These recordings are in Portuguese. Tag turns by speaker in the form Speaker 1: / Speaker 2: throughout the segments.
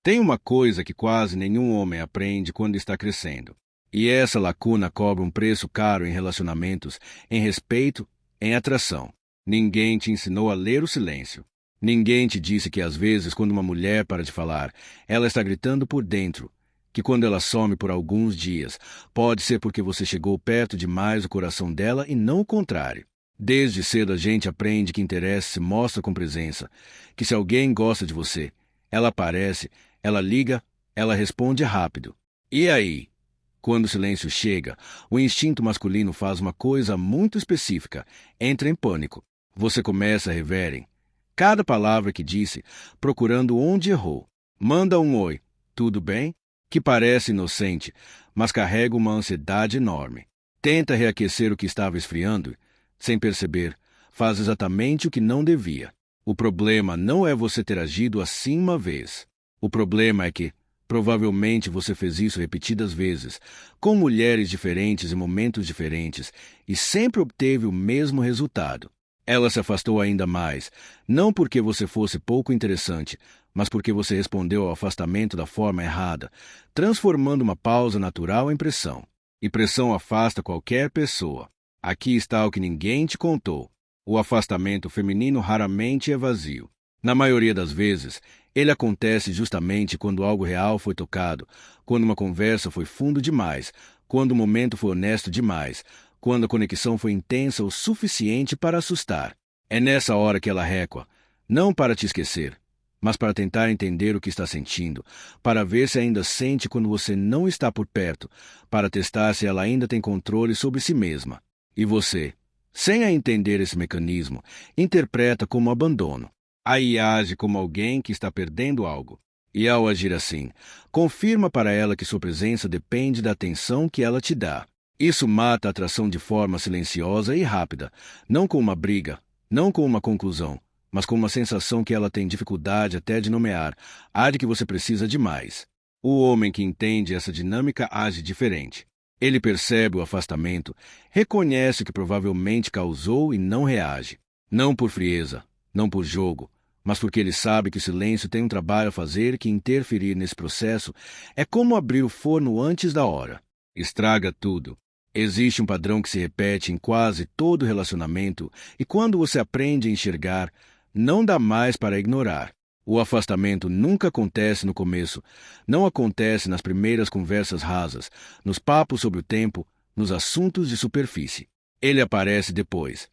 Speaker 1: Tem uma coisa que quase nenhum homem aprende quando está crescendo. E essa lacuna cobra um preço caro em relacionamentos, em respeito, em atração. Ninguém te ensinou a ler o silêncio. Ninguém te disse que às vezes, quando uma mulher para de falar, ela está gritando por dentro, que quando ela some por alguns dias, pode ser porque você chegou perto demais o coração dela e não o contrário. Desde cedo a gente aprende que interesse se mostra com presença, que se alguém gosta de você, ela aparece, ela liga, ela responde rápido. E aí? Quando o silêncio chega, o instinto masculino faz uma coisa muito específica, entra em pânico. Você começa a rever cada palavra que disse, procurando onde errou. Manda um oi, tudo bem? Que parece inocente, mas carrega uma ansiedade enorme. Tenta reaquecer o que estava esfriando, sem perceber, faz exatamente o que não devia. O problema não é você ter agido assim uma vez. O problema é que, provavelmente você fez isso repetidas vezes, com mulheres diferentes em momentos diferentes, e sempre obteve o mesmo resultado. Ela se afastou ainda mais, não porque você fosse pouco interessante, mas porque você respondeu ao afastamento da forma errada, transformando uma pausa natural em pressão. E pressão afasta qualquer pessoa. Aqui está o que ninguém te contou. O afastamento feminino raramente é vazio. Na maioria das vezes, ele acontece justamente quando algo real foi tocado, quando uma conversa foi fundo demais, quando o momento foi honesto demais, quando a conexão foi intensa o suficiente para assustar. É nessa hora que ela recua, não para te esquecer, mas para tentar entender o que está sentindo, para ver se ainda sente quando você não está por perto, para testar se ela ainda tem controle sobre si mesma. E você, sem a entender esse mecanismo, interpreta como abandono. Aí age como alguém que está perdendo algo. E ao agir assim, confirma para ela que sua presença depende da atenção que ela te dá. Isso mata a atração de forma silenciosa e rápida, não com uma briga, não com uma conclusão, mas com uma sensação que ela tem dificuldade até de nomear, a de que você precisa de mais. O homem que entende essa dinâmica age diferente. Ele percebe o afastamento, reconhece o que provavelmente causou e não reage. Não por frieza, não por jogo, mas porque ele sabe que o silêncio tem um trabalho a fazer que interferir nesse processo é como abrir o forno antes da hora. Estraga tudo. Existe um padrão que se repete em quase todo relacionamento e quando você aprende a enxergar, não dá mais para ignorar. O afastamento nunca acontece no começo, não acontece nas primeiras conversas rasas, nos papos sobre o tempo, nos assuntos de superfície. Ele aparece depois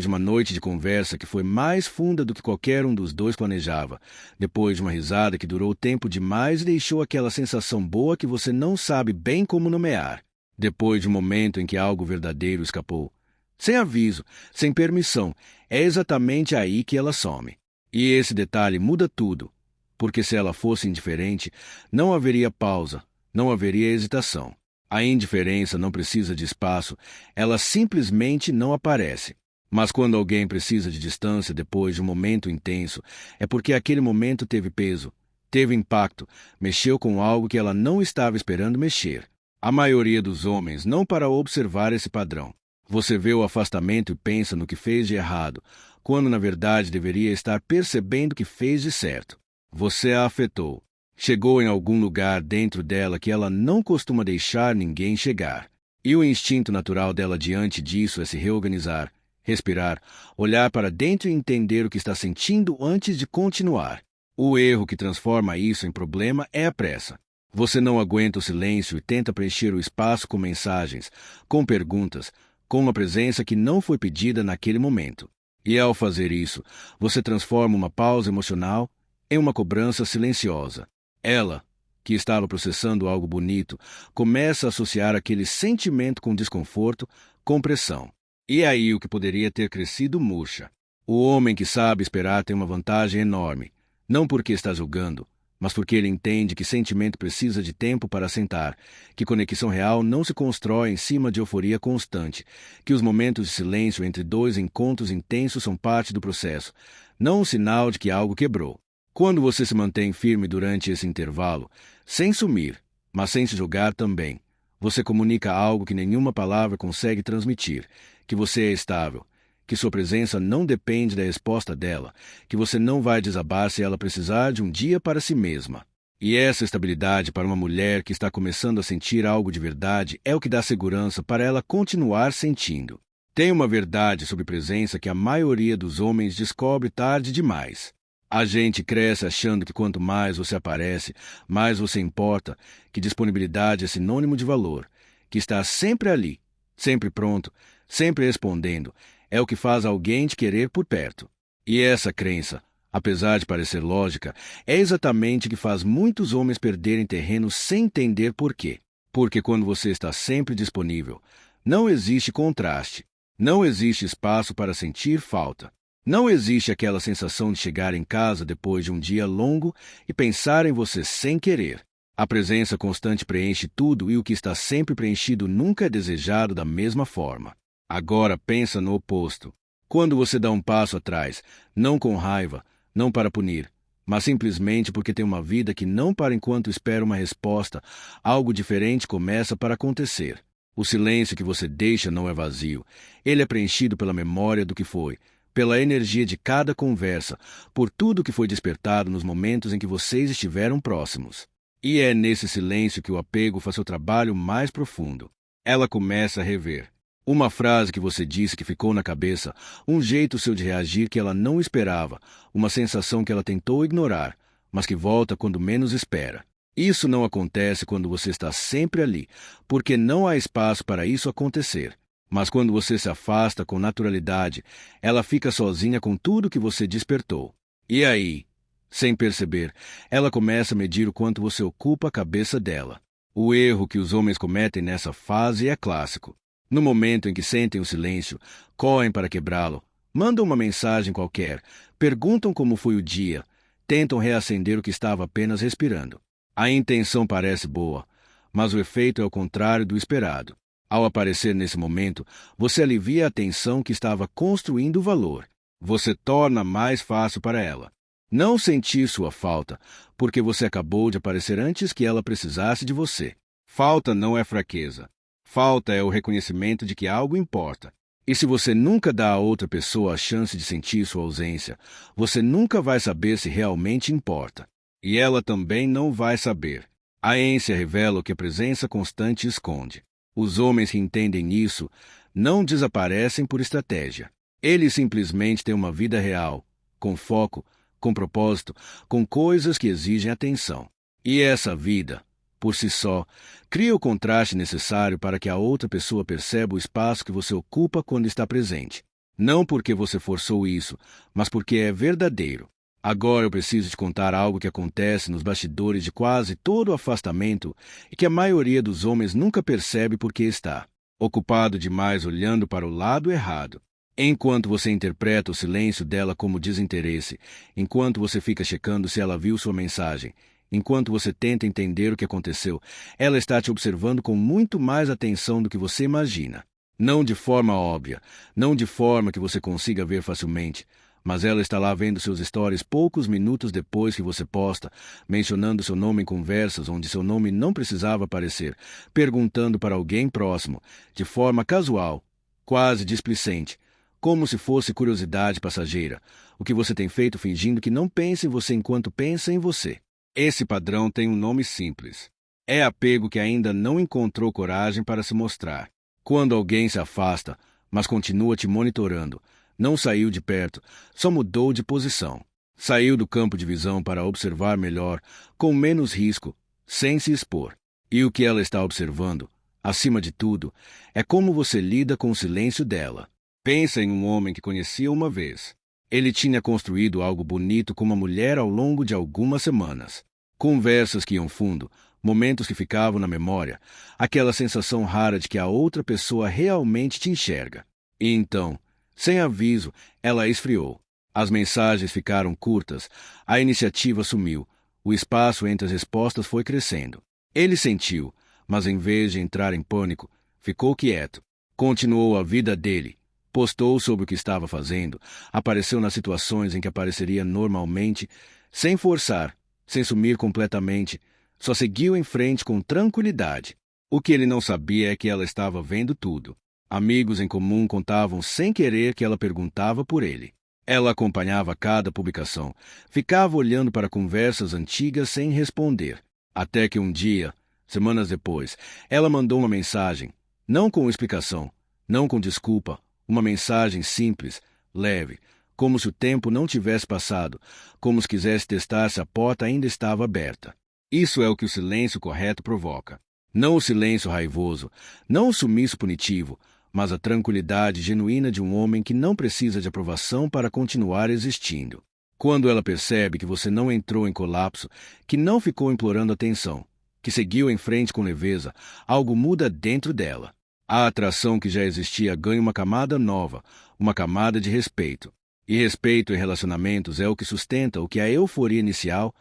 Speaker 1: de uma noite de conversa que foi mais funda do que qualquer um dos dois planejava, depois de uma risada que durou tempo demais e deixou aquela sensação boa que você não sabe bem como nomear, depois de um momento em que algo verdadeiro escapou. Sem aviso, sem permissão, é exatamente aí que ela some. E esse detalhe muda tudo, porque se ela fosse indiferente, não haveria pausa, não haveria hesitação. A indiferença não precisa de espaço, ela simplesmente não aparece. Mas quando alguém precisa de distância depois de um momento intenso, é porque aquele momento teve peso, teve impacto, mexeu com algo que ela não estava esperando mexer. A maioria dos homens não para observar esse padrão. Você vê o afastamento e pensa no que fez de errado, quando na verdade deveria estar percebendo o que fez de certo. Você a afetou. Chegou em algum lugar dentro dela que ela não costuma deixar ninguém chegar. E o instinto natural dela diante disso é se reorganizar, respirar, olhar para dentro e entender o que está sentindo antes de continuar. O erro que transforma isso em problema é a pressa. Você não aguenta o silêncio e tenta preencher o espaço com mensagens, com perguntas, com uma presença que não foi pedida naquele momento. E ao fazer isso, você transforma uma pausa emocional em uma cobrança silenciosa. Ela, que estava processando algo bonito, começa a associar aquele sentimento com desconforto, com pressão. E aí o que poderia ter crescido murcha. O homem que sabe esperar tem uma vantagem enorme, não porque está julgando, mas porque ele entende que sentimento precisa de tempo para assentar, que conexão real não se constrói em cima de euforia constante, que os momentos de silêncio entre dois encontros intensos são parte do processo, não um sinal de que algo quebrou. Quando você se mantém firme durante esse intervalo, sem sumir, mas sem se jogar também, você comunica algo que nenhuma palavra consegue transmitir, que você é estável, que sua presença não depende da resposta dela, que você não vai desabar se ela precisar de um dia para si mesma. E essa estabilidade para uma mulher que está começando a sentir algo de verdade é o que dá segurança para ela continuar sentindo. Tem uma verdade sobre presença que a maioria dos homens descobre tarde demais. A gente cresce achando que quanto mais você aparece, mais você importa, que disponibilidade é sinônimo de valor, que está sempre ali, sempre pronto, sempre respondendo, é o que faz alguém te querer por perto. E essa crença, apesar de parecer lógica, é exatamente o que faz muitos homens perderem terreno sem entender por quê. Porque quando você está sempre disponível, não existe contraste, não existe espaço para sentir falta. Não existe aquela sensação de chegar em casa depois de um dia longo e pensar em você sem querer. A presença constante preenche tudo e o que está sempre preenchido nunca é desejado da mesma forma. Agora pensa no oposto. Quando você dá um passo atrás, não com raiva, não para punir, mas simplesmente porque tem uma vida que não para enquanto espera uma resposta, algo diferente começa para acontecer. O silêncio que você deixa não é vazio. Ele é preenchido pela memória do que foi, pela energia de cada conversa, por tudo que foi despertado nos momentos em que vocês estiveram próximos. E é nesse silêncio que o apego faz seu trabalho mais profundo. Ela começa a rever. Uma frase que você disse que ficou na cabeça, um jeito seu de reagir que ela não esperava, uma sensação que ela tentou ignorar, mas que volta quando menos espera. Isso não acontece quando você está sempre ali, porque não há espaço para isso acontecer. Mas quando você se afasta com naturalidade, ela fica sozinha com tudo que você despertou. E aí, sem perceber, ela começa a medir o quanto você ocupa a cabeça dela. O erro que os homens cometem nessa fase é clássico. No momento em que sentem o silêncio, correm para quebrá-lo, mandam uma mensagem qualquer, perguntam como foi o dia, tentam reacender o que estava apenas respirando. A intenção parece boa, mas o efeito é o contrário do esperado. Ao aparecer nesse momento, você alivia a tensão que estava construindo o valor. Você torna mais fácil para ela não sentir sua falta, porque você acabou de aparecer antes que ela precisasse de você. Falta não é fraqueza. Falta é o reconhecimento de que algo importa. E se você nunca dá a outra pessoa a chance de sentir sua ausência, você nunca vai saber se realmente importa. E ela também não vai saber. A ânsia revela o que a presença constante esconde. Os homens que entendem isso não desaparecem por estratégia. Eles simplesmente têm uma vida real, com foco, com propósito, com coisas que exigem atenção. E essa vida, por si só, cria o contraste necessário para que a outra pessoa perceba o espaço que você ocupa quando está presente. Não porque você forçou isso, mas porque é verdadeiro. Agora eu preciso te contar algo que acontece nos bastidores de quase todo o afastamento e que a maioria dos homens nunca percebe porque está ocupado demais olhando para o lado errado. Enquanto você interpreta o silêncio dela como desinteresse, enquanto você fica checando se ela viu sua mensagem, enquanto você tenta entender o que aconteceu, ela está te observando com muito mais atenção do que você imagina. Não de forma óbvia, não de forma que você consiga ver facilmente, mas ela está lá vendo seus stories poucos minutos depois que você posta, mencionando seu nome em conversas onde seu nome não precisava aparecer, perguntando para alguém próximo, de forma casual, quase displicente, como se fosse curiosidade passageira, o que você tem feito fingindo que não pensa em você enquanto pensa em você. Esse padrão tem um nome simples. É apego que ainda não encontrou coragem para se mostrar. Quando alguém se afasta, mas continua te monitorando, não saiu de perto, só mudou de posição. Saiu do campo de visão para observar melhor, com menos risco, sem se expor. E o que ela está observando, acima de tudo, é como você lida com o silêncio dela. Pensa em um homem que conhecia uma vez. Ele tinha construído algo bonito com uma mulher ao longo de algumas semanas. Conversas que iam fundo, momentos que ficavam na memória, aquela sensação rara de que a outra pessoa realmente te enxerga. E então, sem aviso, ela esfriou. As mensagens ficaram curtas, a iniciativa sumiu, o espaço entre as respostas foi crescendo. Ele sentiu, mas em vez de entrar em pânico, ficou quieto. Continuou a vida dele. Postou sobre o que estava fazendo, apareceu nas situações em que apareceria normalmente, sem forçar, sem sumir completamente, só seguiu em frente com tranquilidade. O que ele não sabia é que ela estava vendo tudo. Amigos em comum contavam sem querer que ela perguntava por ele. Ela acompanhava cada publicação, ficava olhando para conversas antigas sem responder. Até que um dia, semanas depois, ela mandou uma mensagem, não com explicação, não com desculpa, uma mensagem simples, leve, como se o tempo não tivesse passado, como se quisesse testar se a porta ainda estava aberta. Isso é o que o silêncio correto provoca. Não o silêncio raivoso, não o sumiço punitivo, mas a tranquilidade genuína de um homem que não precisa de aprovação para continuar existindo. Quando ela percebe que você não entrou em colapso, que não ficou implorando atenção, que seguiu em frente com leveza, algo muda dentro dela. A atração que já existia ganha uma camada nova, uma camada de respeito. E respeito em relacionamentos é o que sustenta o que a euforia inicial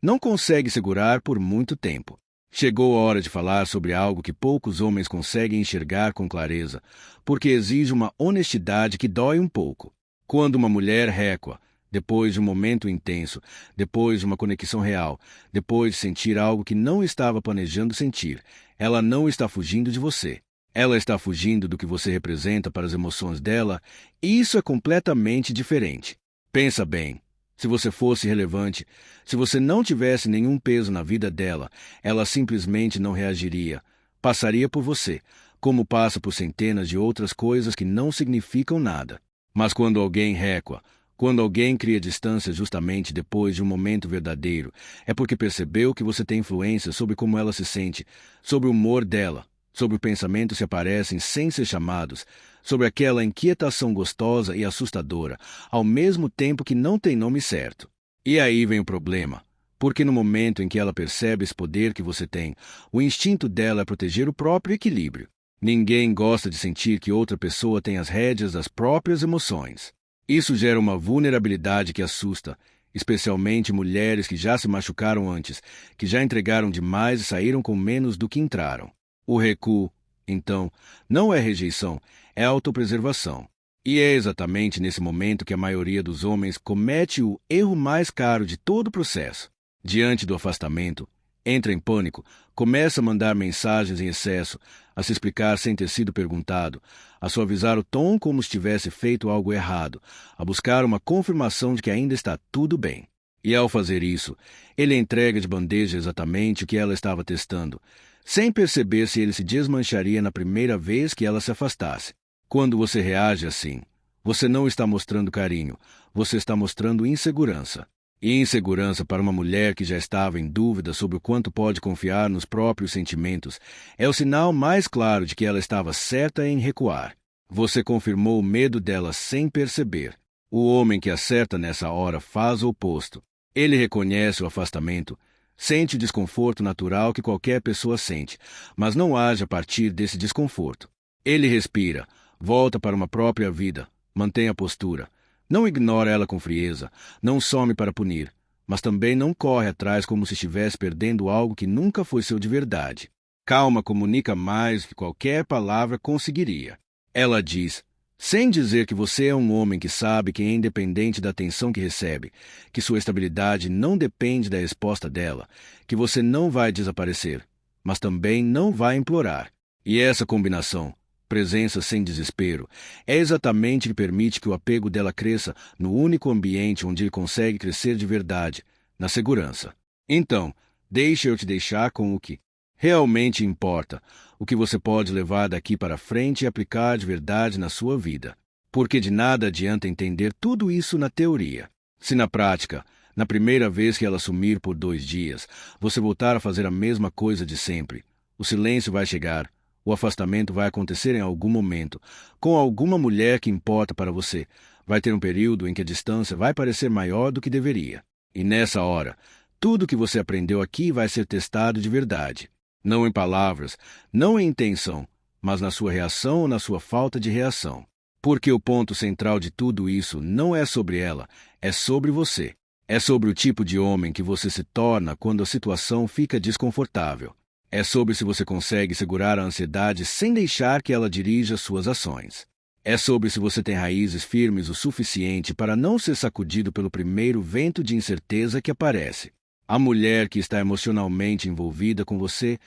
Speaker 1: não consegue segurar por muito tempo. Chegou a hora de falar sobre algo que poucos homens conseguem enxergar com clareza, porque exige uma honestidade que dói um pouco. Quando uma mulher recua, depois de um momento intenso, depois de uma conexão real, depois de sentir algo que não estava planejando sentir, ela não está fugindo de você. Ela está fugindo do que você representa para as emoções dela, e isso é completamente diferente. Pensa bem. Se você fosse relevante, se você não tivesse nenhum peso na vida dela, ela simplesmente não reagiria. Passaria por você, como passa por centenas de outras coisas que não significam nada. Mas quando alguém recua, quando alguém cria distância justamente depois de um momento verdadeiro, é porque percebeu que você tem influência sobre como ela se sente, sobre o humor dela, sobre os pensamentos que aparecem sem ser chamados, sobre aquela inquietação gostosa e assustadora, ao mesmo tempo que não tem nome certo. E aí vem o problema, porque no momento em que ela percebe esse poder que você tem, o instinto dela é proteger o próprio equilíbrio. Ninguém gosta de sentir que outra pessoa tem as rédeas das próprias emoções. Isso gera uma vulnerabilidade que assusta, especialmente mulheres que já se machucaram antes, que já entregaram demais e saíram com menos do que entraram. O recuo, então, não é rejeição, é autopreservação. E é exatamente nesse momento que a maioria dos homens comete o erro mais caro de todo o processo. Diante do afastamento, entra em pânico, começa a mandar mensagens em excesso, a se explicar sem ter sido perguntado, a suavizar o tom como se tivesse feito algo errado, a buscar uma confirmação de que ainda está tudo bem. E ao fazer isso, ele entrega de bandeja exatamente o que ela estava testando, sem perceber se ele se desmancharia na primeira vez que ela se afastasse. Quando você reage assim, você não está mostrando carinho, você está mostrando insegurança. E insegurança para uma mulher que já estava em dúvida sobre o quanto pode confiar nos próprios sentimentos é o sinal mais claro de que ela estava certa em recuar. Você confirmou o medo dela sem perceber. O homem que acerta nessa hora faz o oposto. Ele reconhece o afastamento, sente o desconforto natural que qualquer pessoa sente, mas não age a partir desse desconforto. Ele respira, volta para uma própria vida, mantém a postura. Não ignora ela com frieza, não some para punir, mas também não corre atrás como se estivesse perdendo algo que nunca foi seu de verdade. Calma comunica mais do que qualquer palavra conseguiria. Ela diz, sem dizer que você é um homem que sabe que é independente da atenção que recebe, que sua estabilidade não depende da resposta dela, que você não vai desaparecer, mas também não vai implorar. E essa combinação, presença sem desespero, é exatamente o que permite que o apego dela cresça no único ambiente onde ele consegue crescer de verdade, na segurança. Então, deixa eu te deixar com o que realmente importa, o que você pode levar daqui para frente e aplicar de verdade na sua vida. Porque de nada adianta entender tudo isso na teoria. Se na prática, na primeira vez que ela sumir por 2 dias, você voltar a fazer a mesma coisa de sempre, o silêncio vai chegar, o afastamento vai acontecer em algum momento, com alguma mulher que importa para você. Vai ter um período em que a distância vai parecer maior do que deveria. E nessa hora, tudo que você aprendeu aqui vai ser testado de verdade. Não em palavras, não em intenção, mas na sua reação ou na sua falta de reação. Porque o ponto central de tudo isso não é sobre ela, é sobre você. É sobre o tipo de homem que você se torna quando a situação fica desconfortável. É sobre se você consegue segurar a ansiedade sem deixar que ela dirija suas ações. É sobre se você tem raízes firmes o suficiente para não ser sacudido pelo primeiro vento de incerteza que aparece. A mulher que está emocionalmente envolvida com você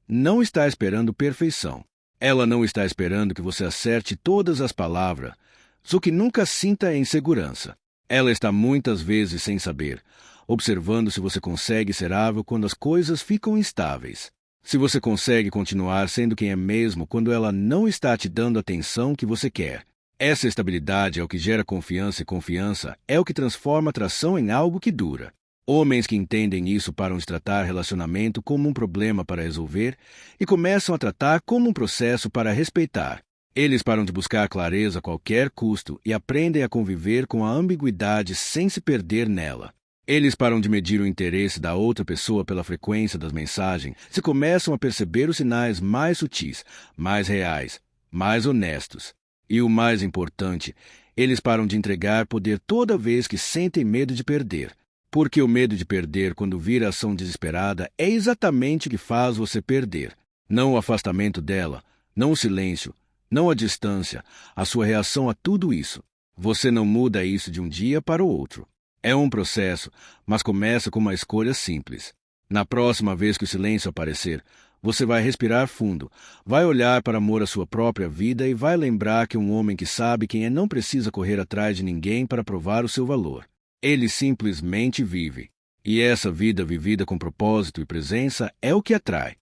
Speaker 1: não está esperando perfeição. Ela não está esperando que você acerte todas as palavras, só que nunca sinta insegurança. Ela está muitas vezes sem saber, observando se você consegue ser hábil quando as coisas ficam instáveis. Se você consegue continuar sendo quem é mesmo quando ela não está te dando a atenção que você quer. Essa estabilidade é o que gera confiança e confiança é o que transforma a atração em algo que dura. Homens que entendem isso param de tratar relacionamento como um problema para resolver e começam a tratar como um processo para respeitar. Eles param de buscar clareza a qualquer custo e aprendem a conviver com a ambiguidade sem se perder nela. Eles param de medir o interesse da outra pessoa pela frequência das mensagens e começam a perceber os sinais mais sutis, mais reais, mais honestos. E o mais importante, eles param de entregar poder toda vez que sentem medo de perder. Porque o medo de perder quando vira ação desesperada é exatamente o que faz você perder. Não o afastamento dela, não o silêncio, não a distância, a sua reação a tudo isso. Você não muda isso de um dia para o outro. É um processo, mas começa com uma escolha simples. Na próxima vez que o silêncio aparecer, você vai respirar fundo, vai olhar para amor à sua própria vida e vai lembrar que um homem que sabe quem é não precisa correr atrás de ninguém para provar o seu valor. Ele simplesmente vive. E essa vida vivida com propósito e presença é o que atrai.